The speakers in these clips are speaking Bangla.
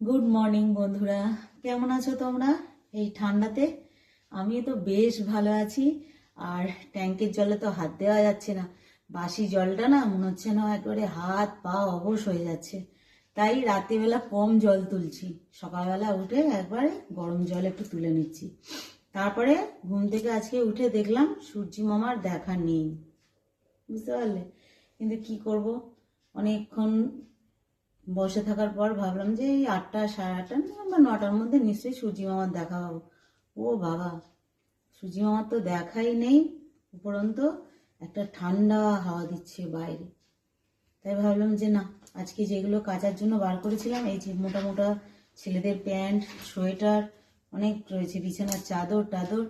গুড মর্নিং বন্ধুরা, কেমন আছো তোমরা এই ঠান্ডাতে? আমি তো বেশ ভালো আছি। আর ট্যাঙ্কের জলে তো হাত দেওয়া যাচ্ছে না, বাসি জলটা না মনে হচ্ছে না একেবারে হাত পা অবশ হয়ে যাচ্ছে। তাই রাত্রিবেলা কম জল তুলছি, সকালবেলা উঠে একবারে গরম জল একটু তুলে নিচ্ছি। তারপরে ঘুম থেকে আজকে উঠে দেখলাম সূর্যি মামার দেখা নেই, বুঝতে পারলে? কিন্তু কি করব, অনেকক্ষণ বসে থাকার পর ভাবলাম যে এই 8টা সাড়ে 8টা বা 9টার মধ্যে নিশ্চয়ই সূর্যি মামার দেখা পাবো। ও বাবা, সূর্যি মামার তো দেখাই নেই। উপরন্ত একটা ঠান্ডা হাওয়া দিচ্ছে বাইরে। তাই ভাবলাম যে না, আজকে যেগুলো কাচার জন্য বার করেছিলাম, এই যে মোটা মোটা ছেলেদের প্যান্ট, সোয়েটার অনেক রয়েছে, বিছানার চাদর টাদর,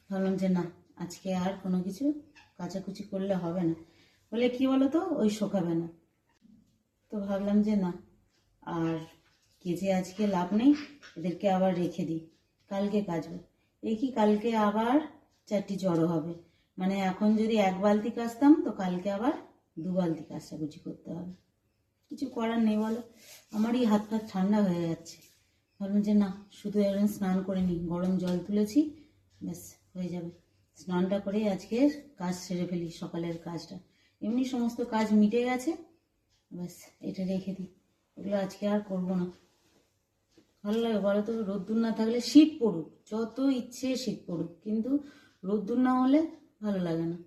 ভাবলাম যে না, আজকে আর কোনো কিছু কাচাকুচি করলে হবে না। বলে কি বলো তো, ওই শোকাবে না। তো ভাবলাম যে না, আর কেচে আজকে লাভ নেই, এদেরকে আবার রেখে দিই, কালকে কাচবো। এই কি কালকে আবার 4টি জড়ো হবে, মানে এখন যদি 1 বালতি কাচতাম তো কালকে আবার 2 বালতি কাচাকুচি করতে হবে। কিছু করার নেই বলো, আমারই হাত ফাত ঠান্ডা হয়ে যাচ্ছে। ভাবলাম যে না, শুধু একদিন স্নান করে নিই, গরম জল তুলেছি, ব্যাস হয়ে যাবে। স্নানটা করে আজকে কাজ সেরে ফেলি, সকালের কাজটা। এমনি সমস্ত কাজ মিটে গেছে, ব্যাস এটা রেখে দিই, এগুলো আজকে আর করবো না। ভালো লাগে বলো তো, রোদ্দুর না থাকলে, শীত পড়ুক যত ইচ্ছে শীত পড়ুক, কিন্তু রোদ্দুর না হলে ভালো লাগে না।